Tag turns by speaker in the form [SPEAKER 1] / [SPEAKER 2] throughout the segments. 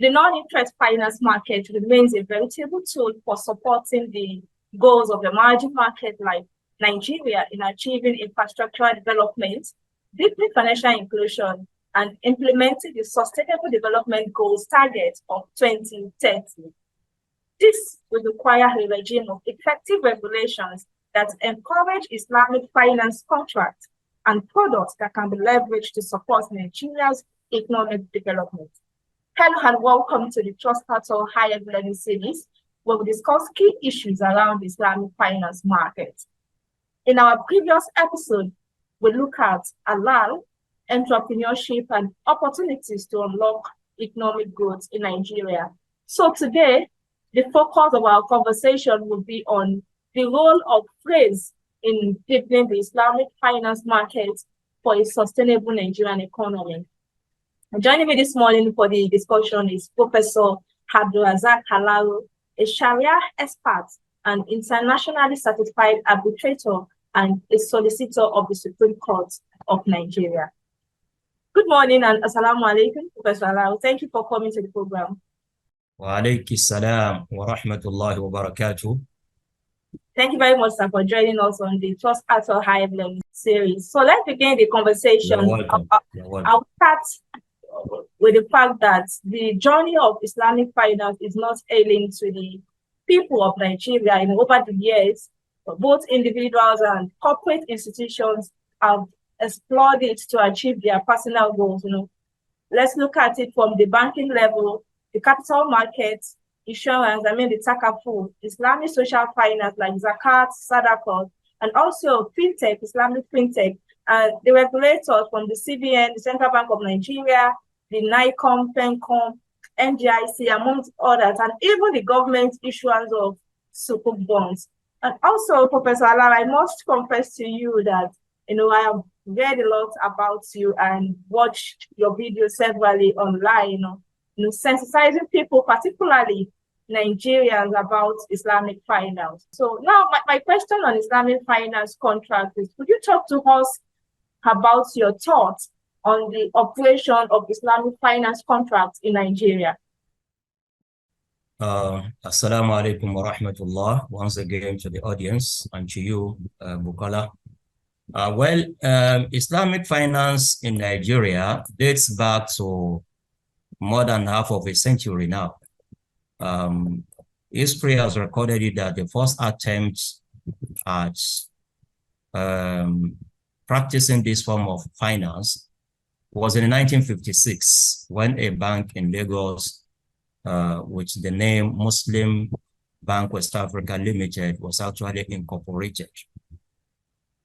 [SPEAKER 1] The non-interest finance market remains a veritable tool for supporting the goals of emerging markets like Nigeria in achieving infrastructural development, deepening financial inclusion, and implementing the Sustainable Development Goals target of 2030. This will require a regime of effective regulations that encourage Islamic finance contracts and products that can be leveraged to support Nigeria's economic development. Hello and welcome to the Trust Capital Higher Learning Series, where we discuss key issues around the Islamic finance market. In our previous episode, we look at Alaro, entrepreneurship, and opportunities to unlock economic growth in Nigeria. So today, the focus of our conversation will be on the role of FRACE in deepening the Islamic finance market for a sustainable Nigerian economy. And joining me this morning for the discussion is Professor AbdulRazzaq Alaro, a Shariah expert and internationally certified arbitrator and a solicitor of the Supreme Court of Nigeria. Good morning and assalamu alaikum, Professor Alaro. Thank you for coming to the program.
[SPEAKER 2] Wa alaykum salam wa rahmatullahi wa barakatuh.
[SPEAKER 1] Thank you very much, sir, for joining us on the Trust Capital Higher Learning Series. So let's begin the conversation.
[SPEAKER 2] You're welcome.
[SPEAKER 1] I'll start with the fact that the journey of Islamic finance is not alien to the people of Nigeria. Over the years, both individuals and corporate institutions have explored it to achieve their personal goals. Let's look at it from the banking level, the capital markets, insurance, the Takafu, Islamic social finance like Zakat, Sadaqah, and also fintech, Islamic fintech, the regulators from the CBN, the Central Bank of Nigeria, the NICOM, PENCOM, NGIC, amongst others, and even the government issuance of Sukuk bonds. And also, Professor Alaro, I must confess to you that I have read a lot about you and watched your videos severally online, sensitizing people, particularly Nigerians, about Islamic finance. So now my question on Islamic finance contracts is, could you talk to us about your thoughts on the operation of Islamic finance contracts in Nigeria?
[SPEAKER 2] Assalamu alaikum wa rahmatullah, once again to the audience and to you, Bukola. Islamic finance in Nigeria dates back to more than half of a century now. History has recorded it that the first attempt at practicing this form of finance was in 1956 when a bank in Lagos, which the name Muslim Bank West Africa Limited, was actually incorporated.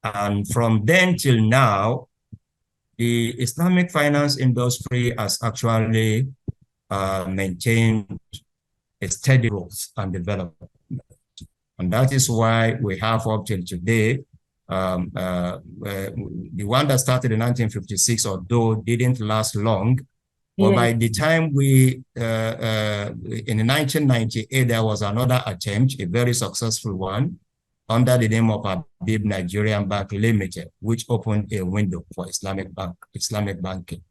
[SPEAKER 2] And from then till now, the Islamic finance industry has actually maintained a steady growth and development. And that is why we have up till today, the one that started in 1956, although didn't last long, but by the time in 1998, there was another attempt, a very successful one, under the name of Nigerian Bank Limited, which opened a window for Islamic banking.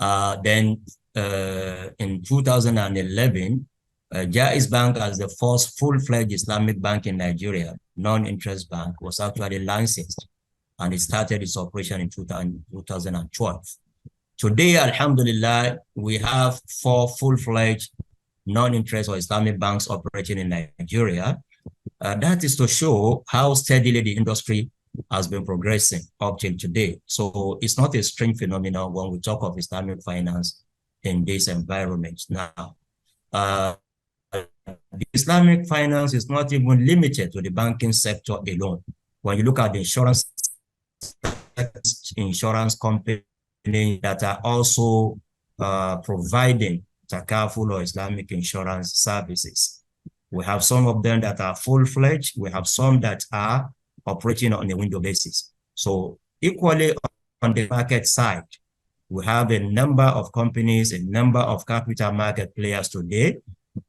[SPEAKER 2] Then in 2011, Jaiz Bank, as the first full-fledged Islamic bank in Nigeria, non-interest bank, was actually licensed, and it started its operation in 2012. Today, alhamdulillah, we have 4 full-fledged non-interest or Islamic banks operating in Nigeria. That is to show how steadily the industry has been progressing up till today. So it's not a strange phenomenon when we talk of Islamic finance in this environment now. The Islamic finance is not even limited to the banking sector alone. When you look at the insurance companies that are also providing takaful or Islamic insurance services. We have some of them that are full-fledged. We have some that are operating on a window basis. So equally on the market side, we have a number of companies, a number of capital market players today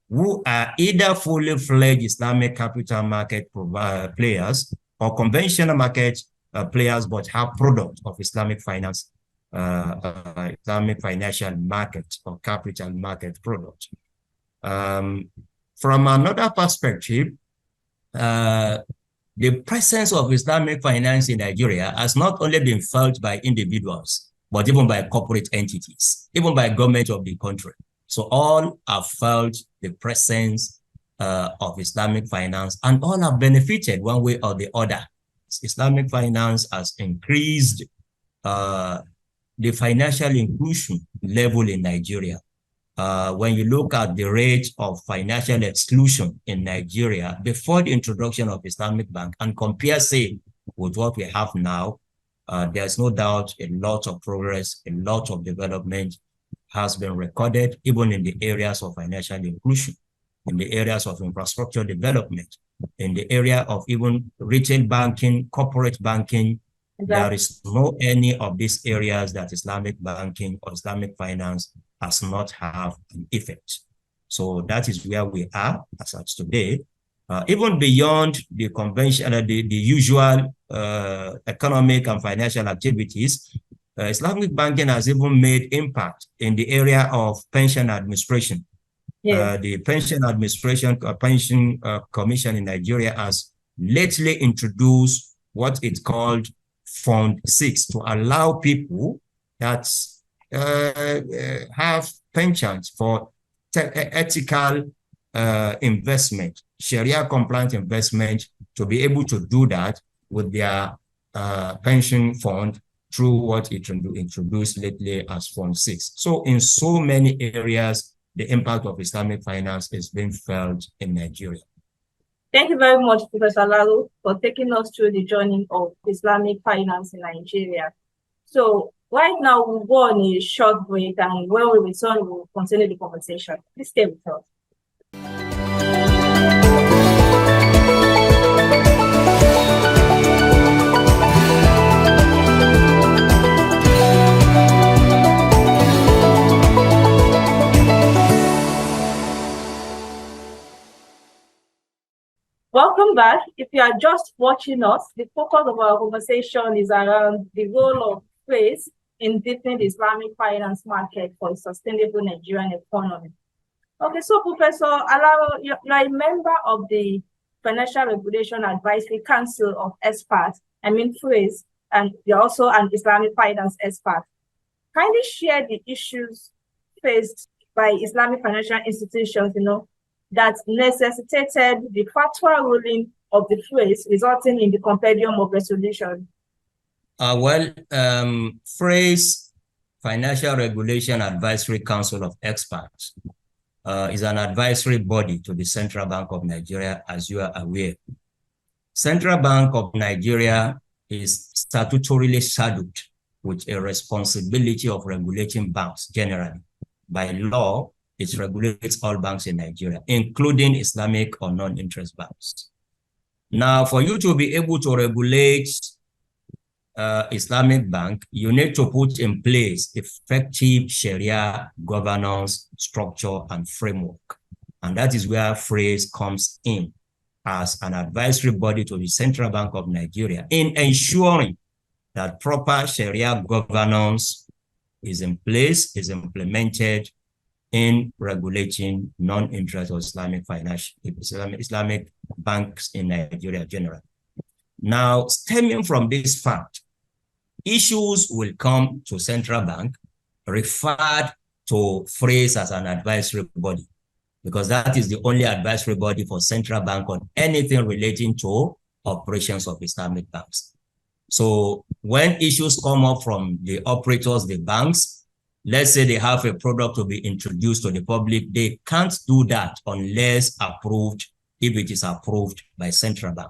[SPEAKER 2] who are either fully fledged Islamic capital market players or conventional market players, but have product of Islamic finance Islamic financial market or capital market product. From another perspective, the presence of Islamic finance in Nigeria has not only been felt by individuals, but even by corporate entities, even by government of the country. So all have felt the presence of Islamic finance, and all have benefited one way or the other. Islamic finance has increased the financial inclusion level in Nigeria. When you look at the rate of financial exclusion in Nigeria before the introduction of Islamic Bank and compare, say, with what we have now, there's no doubt a lot of progress, a lot of development has been recorded, even in the areas of financial inclusion, in the areas of infrastructure development, in the area of even retail banking, corporate banking. There is no any of these areas that Islamic banking or Islamic finance has not have an effect. So that is where we are as of today. Even beyond the conventional, the usual economic and financial activities, Islamic banking has even made impact in the area of pension administration. Yes. The pension administration, pension commission in Nigeria has lately introduced what it's called Fund 6 to allow people that have pensions for ethical investment, Sharia compliant investment, to be able to do that with their pension fund through what it introduced lately as Fund 6. So in so many areas, the impact of Islamic finance is being felt in Nigeria.
[SPEAKER 1] Thank you very much, Professor Alaro, for taking us through the journey of Islamic finance in Nigeria. So right now, we'll go on a short break, and when we return, we'll continue the conversation. Please stay with us. Welcome back. If you are just watching us, the focus of our conversation is around the role of FRACE in deepening the Islamic finance market for a sustainable Nigerian economy. Okay, so Professor Alaro, you're a member of the Financial Regulation Advisory Council of Experts, FRACE, and you're also an Islamic finance expert. Kindly share the issues faced by Islamic financial institutions, that necessitated the fatwa ruling of the FRACE, resulting in the compendium of resolution.
[SPEAKER 2] FRACE, Financial Regulation Advisory Council of Experts, is an advisory body to the Central Bank of Nigeria, as you are aware. Central Bank of Nigeria is statutorily saddled with a responsibility of regulating banks generally. By law, it regulates all banks in Nigeria, including Islamic or non-interest banks. Now, for you to be able to regulate Islamic bank, you need to put in place effective Sharia governance structure and framework. And that is where FRACE comes in as an advisory body to the Central Bank of Nigeria in ensuring that proper Sharia governance is in place, is implemented in regulating non-interest or Islamic banks in Nigeria generally. Now, stemming from this fact, issues will come to Central Bank referred to FRACE as an advisory body, because that is the only advisory body for Central Bank on anything relating to operations of Islamic banks. So when issues come up from the operators, the banks, let's say they have a product to be introduced to the public, they can't do that unless approved, if it is approved by Central Bank.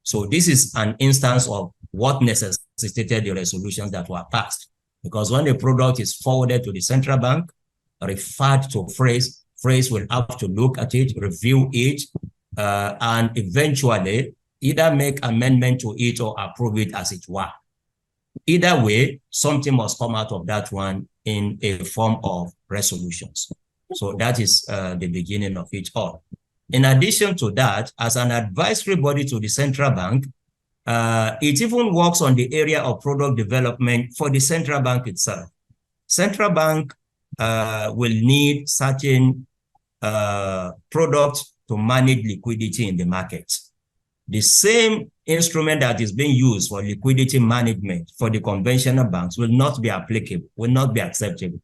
[SPEAKER 2] So this is an instance of what necessitated the resolutions that were passed. Because when the product is forwarded to the Central Bank, referred to FRACE, FRACE will have to look at it, review it, and eventually either make amendment to it or approve it as it were. Either way, something must come out of that one in a form of resolutions. So that is the beginning of it all. In addition to that, as an advisory body to the Central Bank, it even works on the area of product development for the Central Bank itself. Central bank will need certain products to manage liquidity in the market. The same instrument that is being used for liquidity management for the conventional banks will not be applicable, will not be acceptable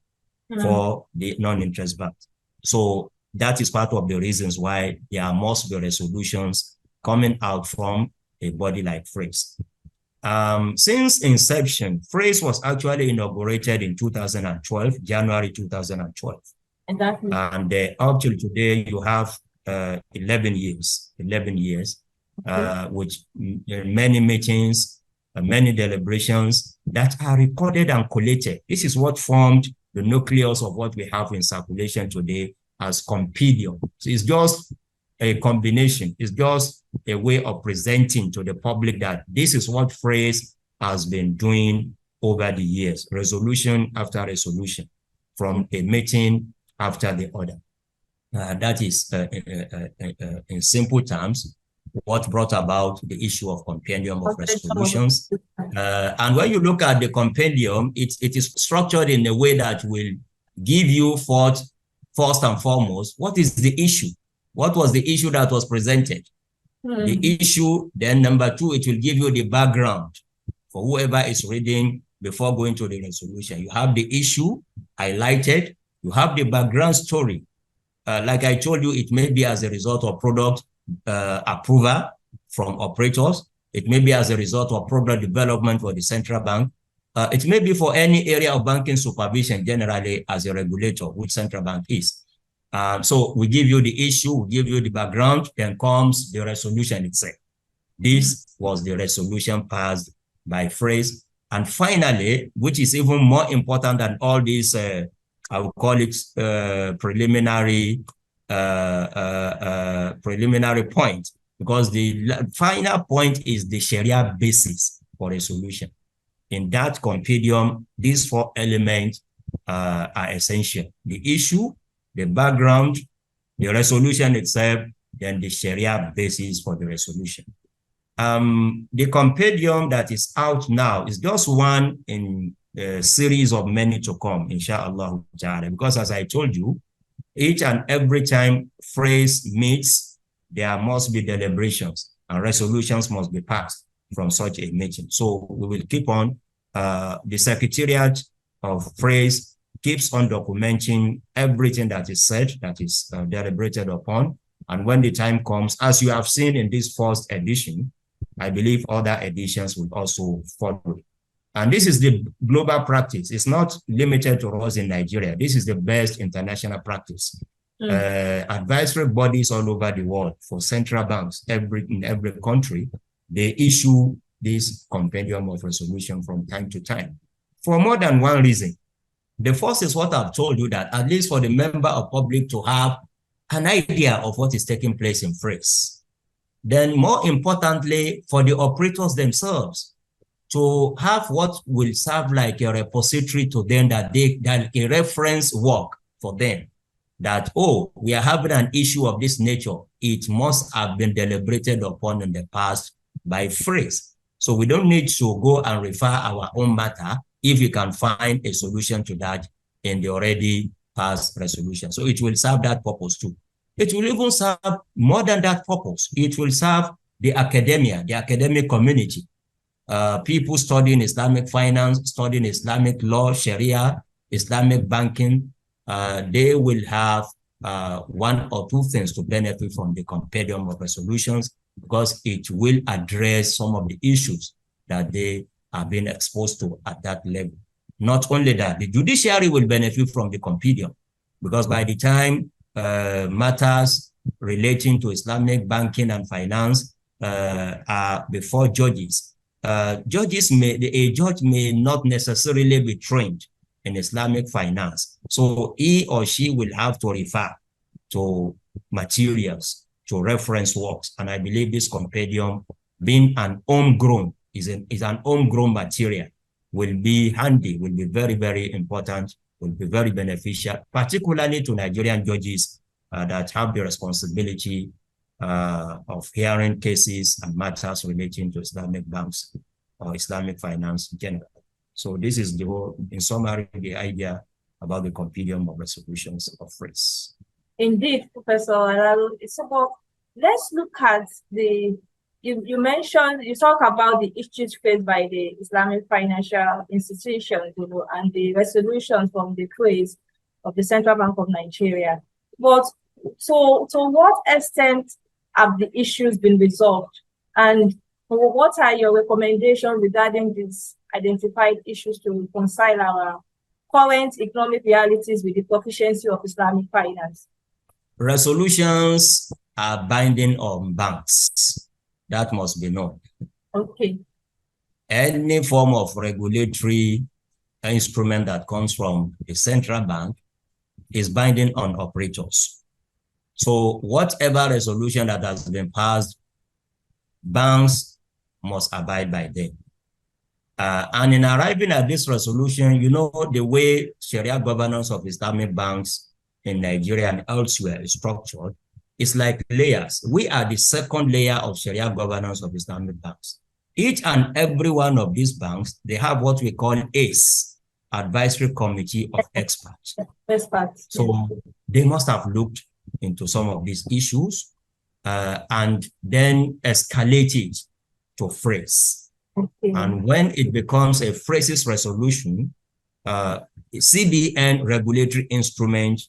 [SPEAKER 2] for the non-interest banks. So that is part of the reasons why there must be resolutions coming out from a body like FRACE. Since inception, FRACE was actually inaugurated in 2012, January 2012.
[SPEAKER 1] Exactly.
[SPEAKER 2] And up till today, you have 11 years, with many meetings, many deliberations that are recorded and collated. This is what formed the nucleus of what we have in circulation today as compendium. So it's just a combination. It's just a way of presenting to the public that this is what FRACE has been doing over the years, resolution after resolution, from a meeting after the other. That is, in simple terms, what brought about the issue of compendium of resolutions. And when you look at the compendium, it is structured in a way that will give you first and foremost, what is the issue? What was the issue that was presented? The issue, then number two, it will give you the background for whoever is reading before going to the resolution. You have the issue highlighted, you have the background story. Like I told you, it may be as a result of product approval from operators. It may be as a result of product development for the central bank. It may be for any area of banking supervision generally as a regulator, which central bank is. So we give you the issue, we give you the background, then comes the resolution itself. This was the resolution passed by FRACE. And finally, which is even more important than all these, I would call it preliminary point, because the final point is the Sharia basis for resolution. In that compendium, these four elements are essential: the issue, the background, the resolution itself, then the Sharia basis for the resolution. The compendium that is out now is just one in a series of many to come, inshallah, because as I told you, each and every time FRACE meets, there must be deliberations and resolutions must be passed from such a meeting. So we will keep on. The Secretariat of FRACE keeps on documenting everything that is said, that is deliberated upon. And when the time comes, as you have seen in this first edition, I believe other editions will also follow. And this is the global practice. It's not limited to us in Nigeria. This is the best international practice. Advisory bodies all over the world for central banks, in every country, they issue this compendium of resolution from time to time for more than one reason. The first is what I've told you, that at least for the member of public to have an idea of what is taking place in FRACE. Then more importantly, for the operators themselves to have what will serve like a repository to them, that a reference work for them, that, oh, we are having an issue of this nature. It must have been deliberated upon in the past by FRACE. So we don't need to go and refer our own matter if you can find a solution to that in the already past resolution. So it will serve that purpose too. It will even serve more than that purpose. It will serve the academia, the academic community, people studying Islamic finance, studying Islamic law, Sharia, Islamic banking. They will have one or two things to benefit from the compendium of resolutions, because it will address some of the issues that they are being exposed to at that level. Not only that, the judiciary will benefit from the compendium, because by the time matters relating to Islamic banking and finance are before judges, a judge may not necessarily be trained in Islamic finance. So he or she will have to refer to materials, to reference works. And I believe this compendium, being an homegrown, is an homegrown material, will be handy, will be very, very important, will be very beneficial, particularly to Nigerian judges that have the responsibility of hearing cases and matters relating to Islamic banks or Islamic finance in general. So this is the whole, in summary, the idea about the compendium of resolutions of FRACE.
[SPEAKER 1] Indeed, Professor Alaro. So, but let's look at you mentioned, you talk about the issues faced by the Islamic financial institutions, and the resolutions from the FRACE of the Central Bank of Nigeria. But so to what extent have the issues been resolved? And what are your recommendations regarding these identified issues to reconcile our current economic realities with the proficiency of Islamic finance?
[SPEAKER 2] Resolutions are binding on banks. That must be known.
[SPEAKER 1] Okay.
[SPEAKER 2] Any form of regulatory instrument that comes from the central bank is binding on operators. So whatever resolution that has been passed, banks must abide by them. And in arriving at this resolution, you know, the way Sharia governance of Islamic banks in Nigeria and elsewhere is structured, it's like layers. We are the second layer of Sharia governance of Islamic banks. Each and every one of these banks, they have what we call ACE, Advisory Committee of Experts. So they must have looked into some of these issues and then escalated to FRACE.
[SPEAKER 1] Okay.
[SPEAKER 2] And when it becomes a FRACE's resolution, CBN regulatory instrument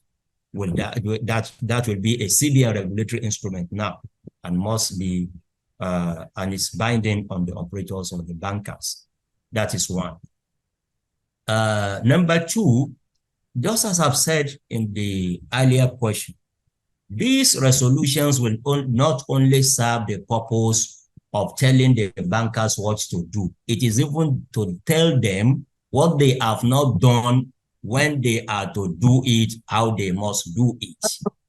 [SPEAKER 2] will that will be a CBN regulatory instrument now and must be and it's binding on the operators or the bankers. That is one. Number two, just as I've said in the earlier question, these resolutions will not only serve the purpose of telling the bankers what to do, it is even to tell them what they have not done, when they are to do it, how they must do it.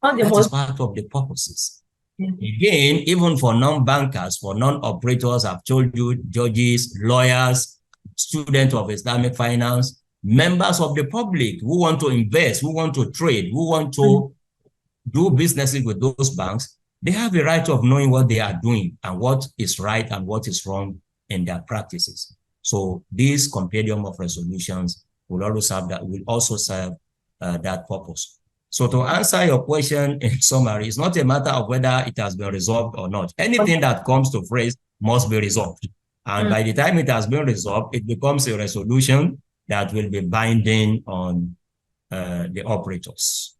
[SPEAKER 2] That is part of the purposes. Again, even for non-bankers, for non-operators, I've told you, judges, lawyers, students of Islamic finance, members of the public who want to invest, who want to trade, who want to do businesses with those banks, they have a right of knowing what they are doing and what is right and what is wrong in their practices. So this compendium of resolutions will also serve that purpose. So to answer your question in summary, it's not a matter of whether it has been resolved or not. Anything that comes to FRACE must be resolved. And by the time it has been resolved, it becomes a resolution that will be binding on the operators.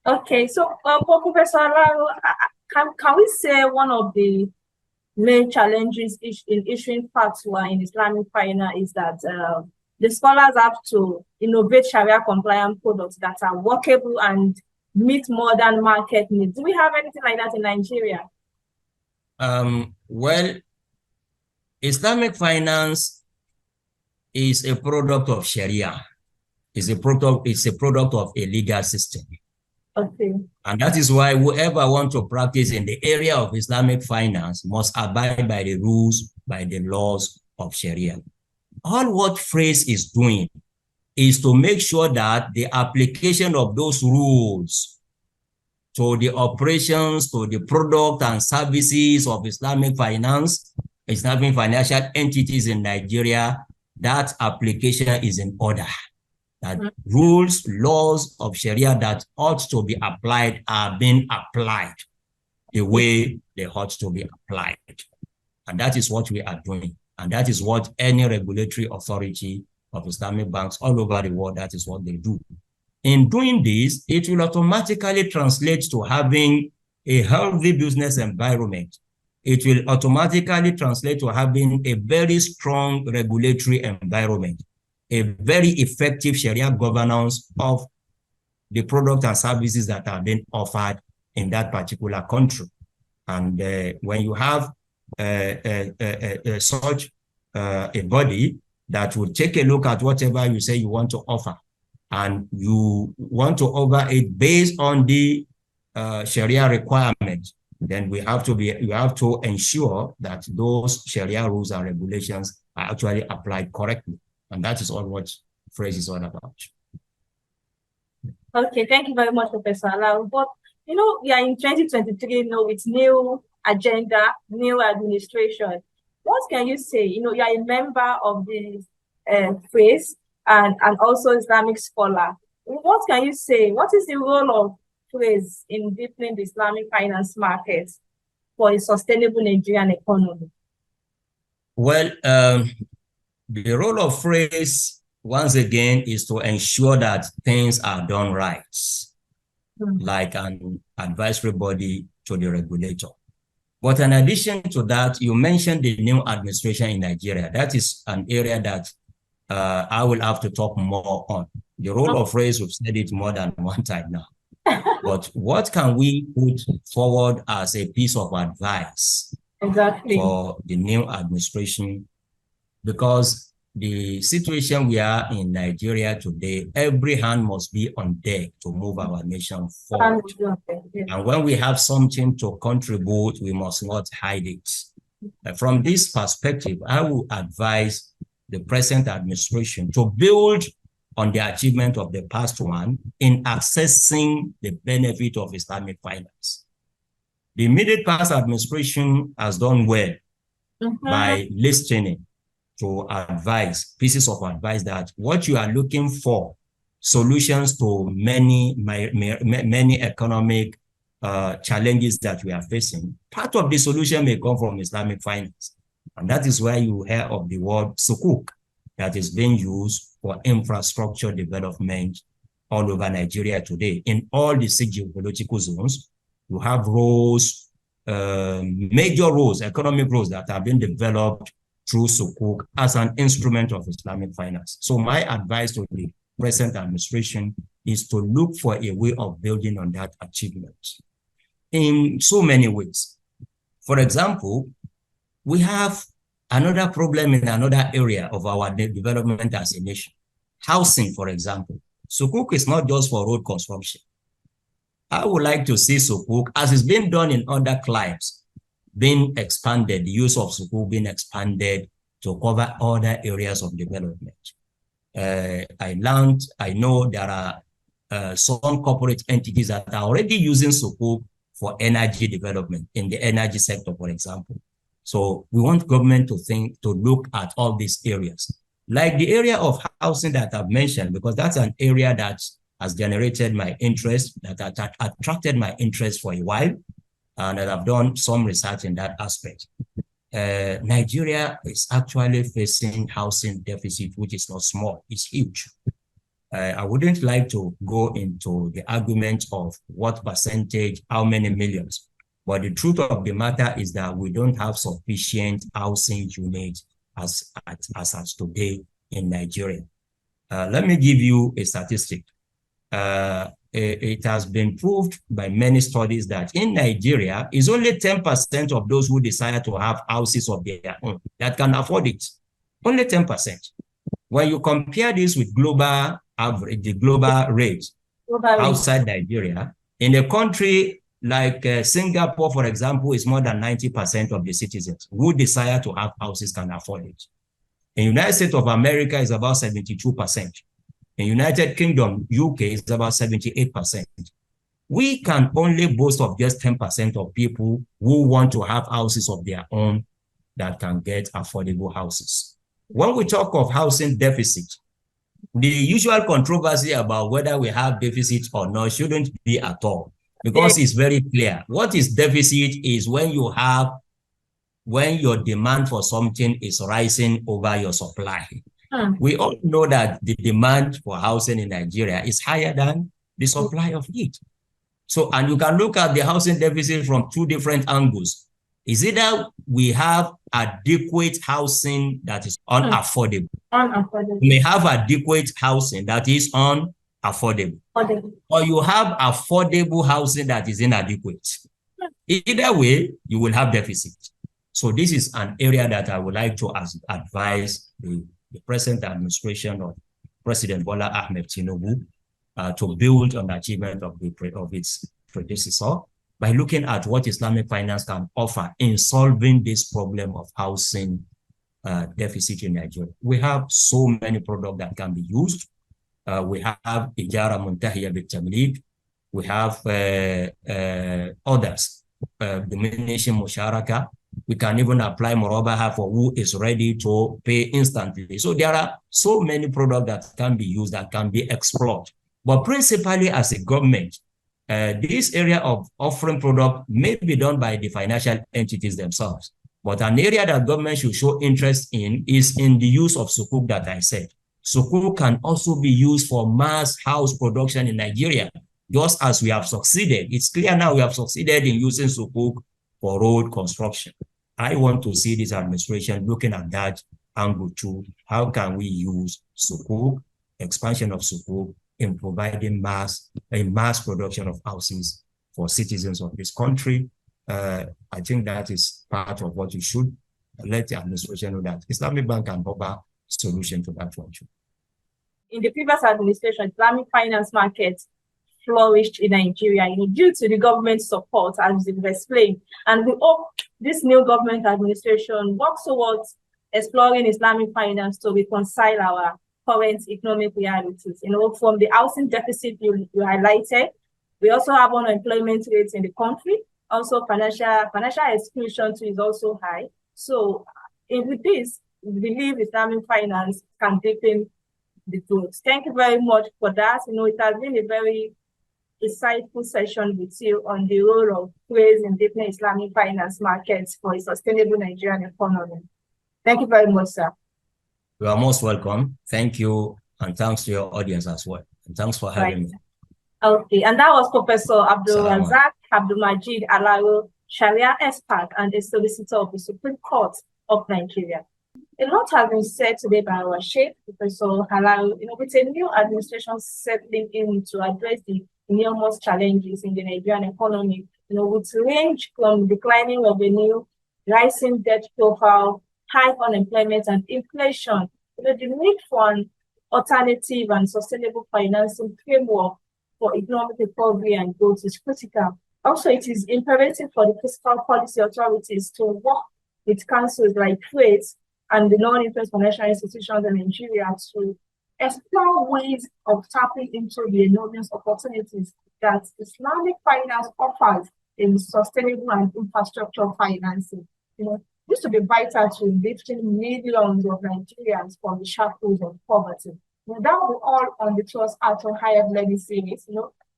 [SPEAKER 1] Okay, so for Professor Alaro, can we say one of the main challenges in issuing fatwa in Islamic finance is that the scholars have to innovate Sharia compliant products that are workable and meet modern market needs? Do we have anything like that in Nigeria?
[SPEAKER 2] Well, Islamic finance is a product of Sharia. It's a product of a legal system.
[SPEAKER 1] Okay.
[SPEAKER 2] And that is why whoever wants to practice in the area of Islamic finance must abide by the rules, by the laws of Sharia. All what FRACE is doing is to make sure that the application of those rules to the operations, to the product and services of Islamic finance, Islamic financial entities in Nigeria, that application is in order. That rules, laws of Sharia that ought to be applied are being applied the way they ought to be applied. And that is what we are doing. And that is what any regulatory authority of Islamic banks all over the world, that is what they do. In doing this, it will automatically translate to having a healthy business environment. It will automatically translate to having a very strong regulatory environment, a very effective Sharia governance of the products and services that are being offered in that particular country. And when you have such a body that will take a look at whatever you say you want to offer, and you want to offer it based on the Sharia requirements, then you have to ensure that those Sharia rules and regulations are actually applied correctly. And that is all what FRACE is all about.
[SPEAKER 1] Okay, thank you very much, Professor Alaro. But you know, we are in 2023 now with new agenda, new administration. What can you say? You know, you are a member of the FRACE and also Islamic scholar. What can you say? What is the role of FRACE in deepening the Islamic finance market for a sustainable Nigerian economy?
[SPEAKER 2] Well, the role of FRACE, once again, is to ensure that things are done right, like an advisory body to the regulator. But in addition to that, you mentioned the new administration in Nigeria. That is an area that I will have to talk more on. The role of FRACE, we've said it more than one time now. But what can we put forward as a piece of advice for the new administration? Because the situation we are in Nigeria today, every hand must be on deck to move our nation forward. And when we have something to contribute, we must not hide it. From this perspective, I will advise the present administration to build on the achievement of the past one in accessing the benefit of Islamic finance. The immediate past administration has done well by listening to advice, pieces of advice that what you are looking for, solutions to many economic challenges that we are facing, part of the solution may come from Islamic finance. And that is why you hear of the word sukuk that is being used for infrastructure development all over Nigeria today. In all the 6 geopolitical zones, you have roles, major roles, economic roles that have been developed through sukuk as an instrument of Islamic finance. So my advice to the present administration is to look for a way of building on that achievement in so many ways. For example, we have another problem in another area of our development as a nation. Housing, for example. Sukuk is not just for road construction. I would like to see sukuk, as it's been done in other climes, being expanded, the use of sukuk being expanded to cover other areas of development. I know there are some corporate entities that are already using sukuk for energy development in the energy sector, for example. So we want government to look at all these areas, like the area of housing that I've mentioned, because that's an area that has generated my interest, that attracted my interest for a while, and that I've done some research in that aspect. Nigeria is actually facing housing deficit, which is not small, it's huge. I wouldn't like to go into the argument of what percentage, how many millions, but the truth of the matter is that we don't have sufficient housing units as today in Nigeria. Let me give you a statistic. It has been proved by many studies that in Nigeria, it's only 10% of those who desire to have houses of their own that can afford it. Only 10%. When you compare this with global average, the global rate outside Nigeria, in a country like Singapore, for example, is more than 90% of the citizens who desire to have houses can afford it. In the United States of America, is about 72%. In United Kingdom, UK, is about 78%. We can only boast of just 10% of people who want to have houses of their own that can get affordable houses. When we talk of housing deficit, the usual controversy about whether we have deficit or not shouldn't be at all, because it's very clear. What is deficit is when your demand for something is rising over your supply. We all know that the demand for housing in Nigeria is higher than the supply of it. So, and you can look at the housing deficit from 2 different angles. Is either we have adequate housing that is unaffordable. We may have adequate housing that is unaffordable. Or you have affordable housing that is inadequate. Either way, you will have deficit. So this is an area that I would like to advise the present administration of President Bola Ahmed Tinubu to build on the achievement of its predecessor by looking at what Islamic finance can offer in solving this problem of housing deficit in Nigeria. We have so many products that can be used. We have Ijara Muntahiya Bit-Tamlik. We have others, Diminishing Musharaka. We can even apply Murabaha for who is ready to pay instantly. So there are so many products that can be used, that can be explored. But principally as a government, this area of offering product may be done by the financial entities themselves. But an area that government should show interest in is in the use of sukuk that I said. Sukuk can also be used for mass house production in Nigeria, just as we have succeeded. It's clear now we have succeeded in using sukuk for road construction. I want to see this administration looking at that angle too. How can we use sukuk, expansion of sukuk, in providing mass production of houses for citizens of this country? I think that is part of what you should let the administration know, that Islamic Bank can offer solution to that one too.
[SPEAKER 1] In the previous administration, Islamic finance markets flourished in Nigeria, due to the government support, as you've explained. And we hope this new government administration works towards exploring Islamic finance to reconcile our current economic realities. From the housing deficit you highlighted, we also have unemployment rates in the country. Also, financial exclusion too is also high. So, with this, we believe Islamic finance can deepen the growth. Thank you very much for that. It has been a very insightful session with you on the role of FRACE in deepening Islamic finance markets for a sustainable Nigerian economy. Thank you very much, sir.
[SPEAKER 2] You are most welcome. Thank you, and thanks to your audience as well. And thanks for having me.
[SPEAKER 1] Okay, and that was Professor AbdulRazzaq Abdulmajid Alaro, Shariah expert and a solicitor of the Supreme Court of Nigeria. A lot has been said today by our Sheikh, Professor Alaro. With a new administration settling in to address the enormous challenges in the Nigerian economy, with range from declining revenue, rising debt profile, high unemployment and inflation, the need for an alternative and sustainable financing framework for economic recovery and growth is critical. Also, it is imperative for the fiscal policy authorities to work with councils like FRACE and the non-interest financial institutions in Nigeria to explore ways of tapping into the enormous opportunities that Islamic finance offers in sustainable and infrastructure financing. This will be vital to lifting millions of Nigerians from the shackles of poverty. That will be all on the Trust Auto Higher Learning Series.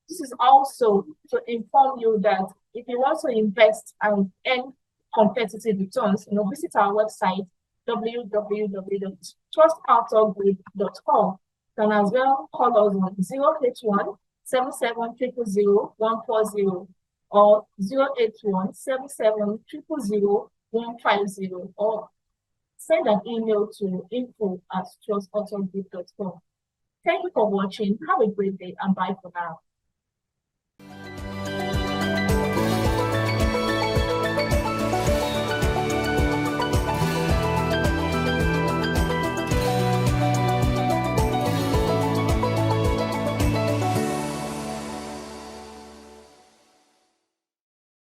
[SPEAKER 1] This is also to inform you that if you want to invest and earn competitive returns, visit our website www.trustauthorgroup.com. You can as well call us on 081 77 140 or 081 77 150, or send an email to info@trustauthorgroup.com. Thank you for watching. Have a great day and bye for now.